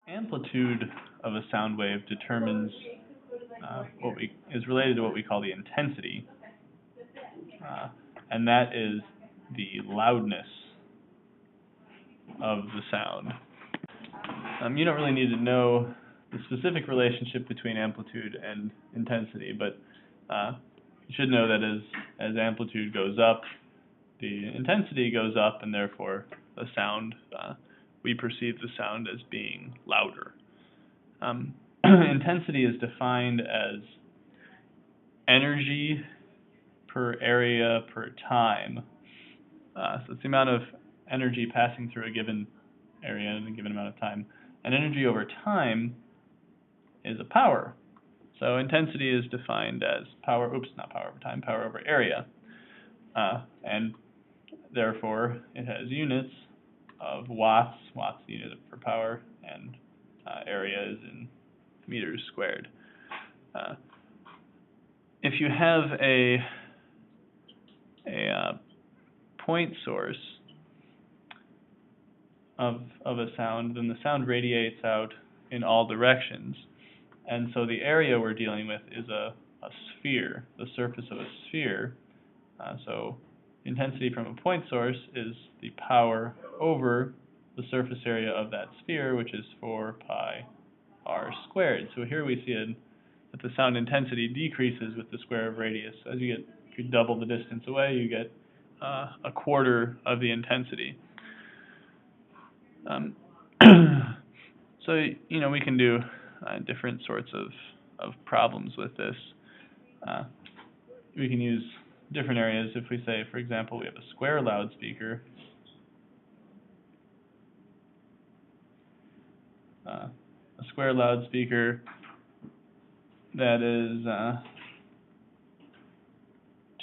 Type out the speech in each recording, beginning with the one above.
Amplitude of a sound wave determines is related to what we call the intensity, uh, and that is the loudness of the sound. You don't really need to know the specific relationship between amplitude and intensity, but you should know that as amplitude goes up, the intensity goes up, and therefore the sound, we perceive the sound as being louder. Intensity is defined as energy per area per time. So it's the amount of energy passing through a given area in a given amount of time. And energy over time is a power. So intensity is defined as power over area. And therefore, it has units of watts. Watts is the unit for power, and area is in meters squared. If you have a point source of a sound, then the sound radiates out in all directions. And so the area we're dealing with is a sphere, the surface of a sphere. So intensity from a point source is the power over the surface area of that sphere, which is 4 pi r squared. So here we see that the sound intensity decreases with the square of radius. As if you double the distance away, you get a quarter of the intensity. So we can do different sorts of problems with this. We can use different areas. If we say, for example, we have a square loudspeaker, that is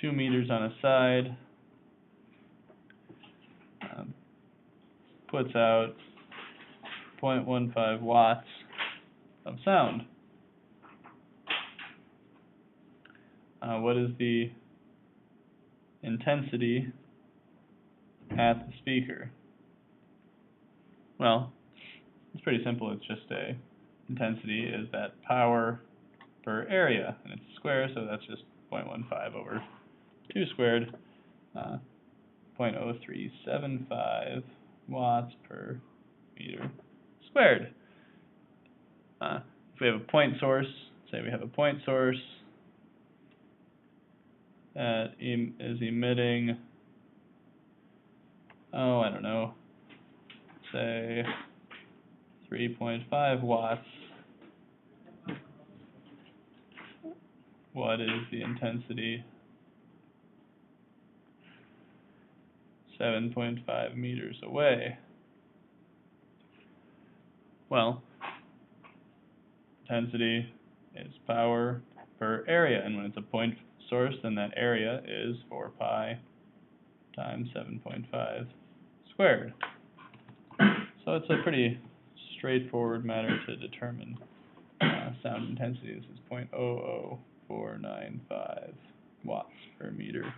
2 meters on a side, puts out 0.15 watts of sound. What is the intensity at the speaker? Well, it's pretty simple. It's just intensity is that power per area, and it's square, so that's just 0.15 over 2 squared, 0.0375 watts per meter squared. If we have a point source, say we have a point source that is emitting, I don't know, say 3.5 watts, what is the intensity? 7.5 meters away. Well, intensity is power per area, and when it's a point source, then that area is 4 pi times 7.5 squared. So it's a pretty straightforward matter to determine sound intensity. This is 0.00495 watts per meter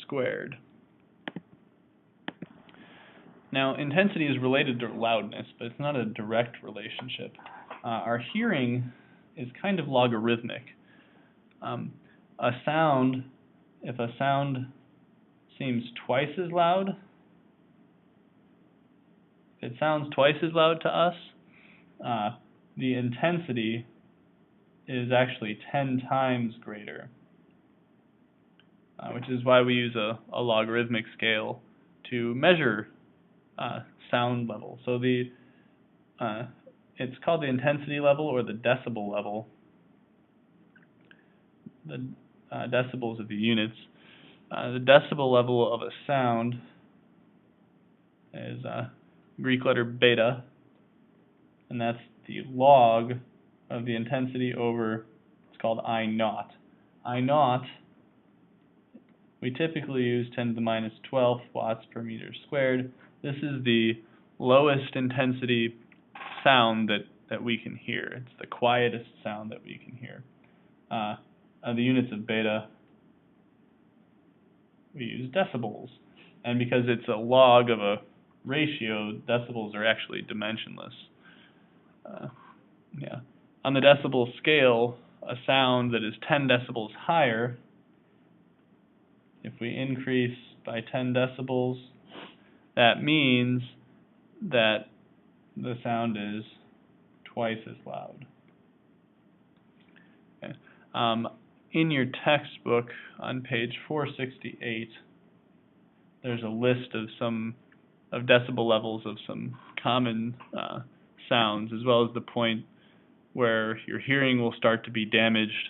squared. Now, intensity is related to loudness, but it's not a direct relationship. Our hearing is kind of logarithmic. If a sound seems twice as loud, if it sounds twice as loud to us, the intensity is actually 10 times greater, which is why we use a logarithmic scale to measure sound level. So it's called the intensity level or the decibel level. The decibels are the units. The decibel level of a sound is Greek letter beta, and that's the log of the intensity over, it's called I naught. I naught, we typically use 10 to the minus 12 watts per meter squared. This is the lowest intensity sound that we can hear. It's the quietest sound that we can hear. The units of beta, we use decibels. And because it's a log of a ratio, decibels are actually dimensionless. Yeah. On the decibel scale, a sound that is 10 decibels higher, if we increase by 10 decibels, that means that the sound is twice as loud. Okay. In your textbook on page 468, there's a list of decibel levels of some common sounds, as well as the point where your hearing will start to be damaged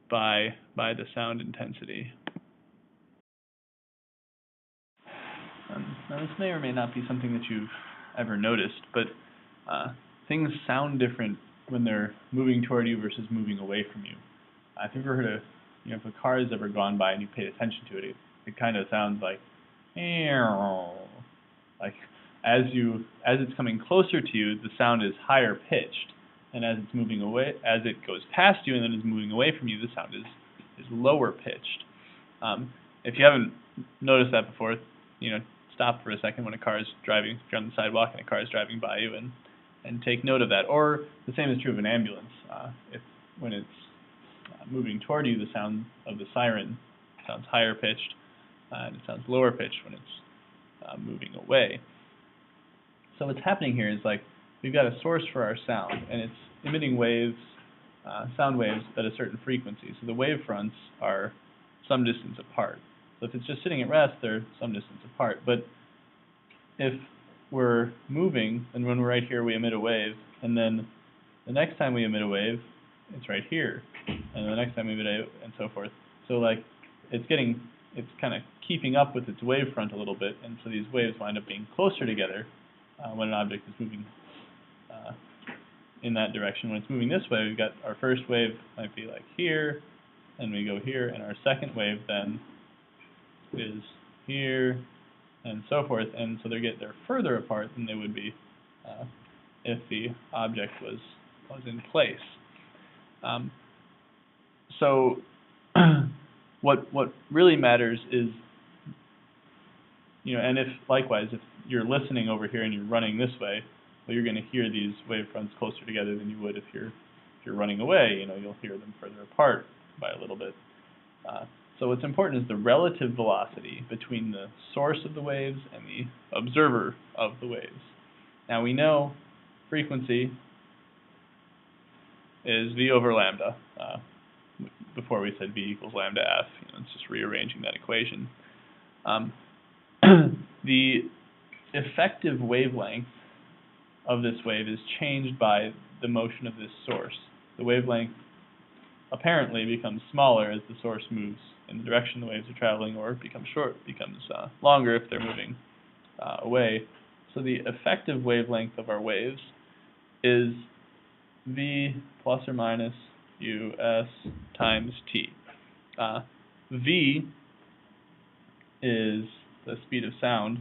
by the sound intensity. Now this may or may not be something that you've ever noticed, but things sound different when they're moving toward you versus moving away from you. If you've ever heard if a car has ever gone by and you paid attention to it, it kind of sounds like as it's coming closer to you, the sound is higher pitched, and as it's moving away, as it goes past you and then is moving away from you, the sound is lower pitched. If you haven't noticed that before, stop for a second when a car is driving, if you're on the sidewalk and a car is driving by you, and take note of that. Or the same is true of an ambulance. When it's moving toward you, the sound of the siren sounds higher pitched, and it sounds lower pitched when it's moving away. So what's happening here is we've got a source for our sound, and it's emitting waves, sound waves at a certain frequency. So the wave fronts are some distance apart. So if it's just sitting at rest, they're some distance apart. But if we're moving, and when we're right here, we emit a wave, and then the next time we emit a wave, it's right here, and the next time we emit a, and so forth. So it's kind of keeping up with its wave front a little bit, and so these waves wind up being closer together when an object is moving in that direction. When it's moving this way, we've got our first wave might be here, and we go here, and our second wave then is here, and so forth, and so they're further apart than they would be if the object was in place. So what really matters is, and if likewise, if you're listening over here and you're running this way, well, you're going to hear these wave fronts closer together than you would if you're running away. You'll hear them further apart by a little bit. So what's important is the relative velocity between the source of the waves and the observer of the waves. Now we know frequency is v over lambda. Before we said v equals lambda f. It's just rearranging that equation. The effective wavelength of this wave is changed by the motion of this source. The wavelength apparently becomes smaller as the source moves in the direction the waves are traveling, or becomes longer if they're moving away. So the effective wavelength of our waves is v plus or minus us times t. V is the speed of sound,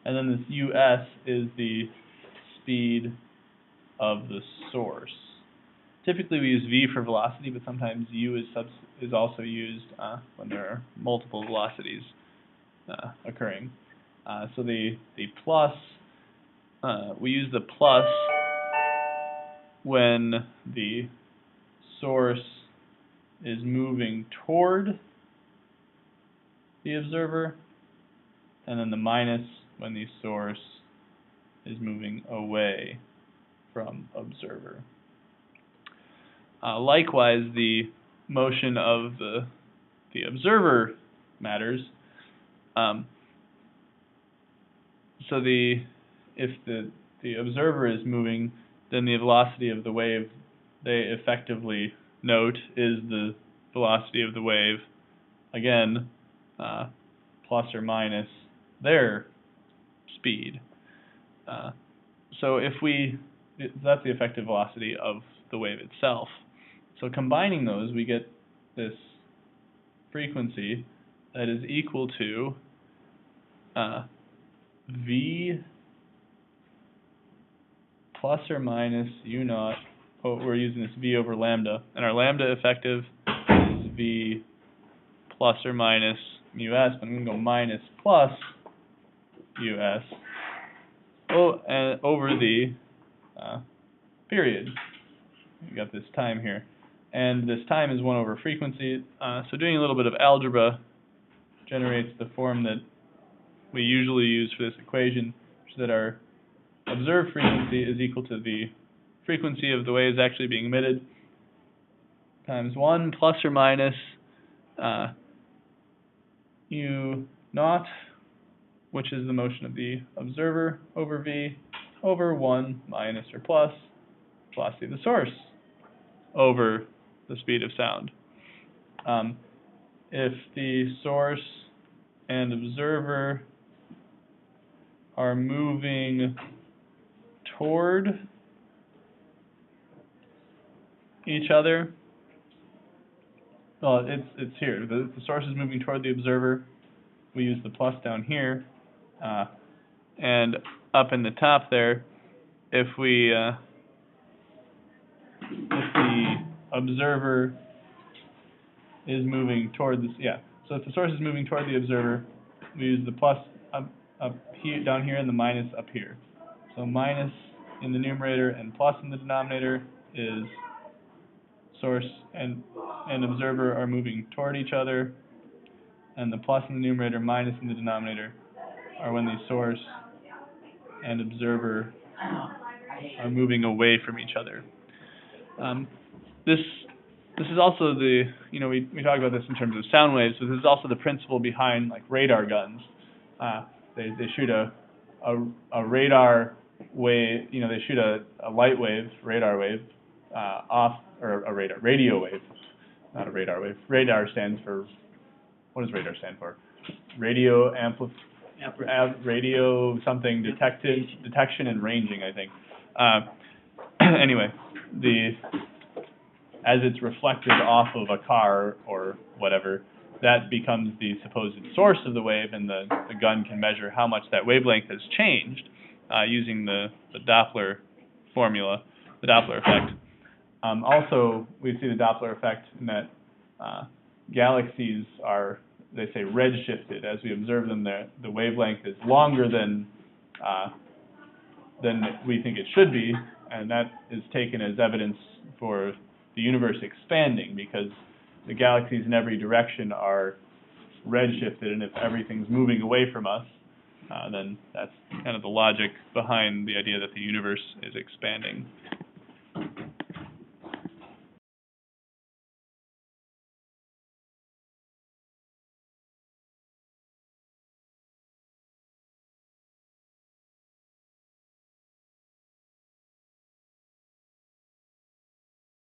and then this us is the speed of the source. Typically we use v for velocity, but sometimes u is also used when there are multiple velocities occurring. So the plus, we use the plus when the source is moving toward the observer, and then the minus when the source is moving away from observer. Likewise, the motion of the observer matters. So if the observer is moving, then the velocity of the wave they effectively note is the velocity of the wave, again, plus or minus their speed. So that's the effective velocity of the wave itself. So combining those, we get this frequency that is equal to v plus or minus u naught. Oh, we're using this v over lambda, and our lambda effective is v plus or minus mu s, but I'm going to go minus plus us over the period. You got this time here. And this time is 1 over frequency. So doing a little bit of algebra generates the form that we usually use for this equation, which is that our observed frequency is equal to the frequency of the waves actually being emitted times 1 plus or minus u naught, which is the motion of the observer over v, over 1 minus or plus velocity of the source over the speed of sound. If the source and observer are moving toward each other, well, it's here. The source is moving toward the observer. We use the plus down here, and up in the top there, if the observer is moving toward this, so if the source is moving toward the observer, we use the plus up here, down here, and the minus up here. So minus in the numerator and plus in the denominator is source and observer are moving toward each other, and the plus in the numerator, minus in the denominator are when the source and observer are moving away from each other. This is also the, we talk about this in terms of sound waves, but this is also the principle behind like radar guns. They shoot a radar wave, they shoot a light wave, radar wave, off, or a radio wave, not a radar wave. Radar stands for, what does radar stand for? Radio radio something detection and ranging, I think. Anyway, as it's reflected off of a car or whatever, that becomes the supposed source of the wave, and the gun can measure how much that wavelength has changed using the Doppler formula, the Doppler effect. Also, we see the Doppler effect in that galaxies are, they say, redshifted. As we observe them, the wavelength is longer than we think it should be, and that is taken as evidence for the universe expanding, because the galaxies in every direction are redshifted, and if everything's moving away from us, then that's kind of the logic behind the idea that the universe is expanding.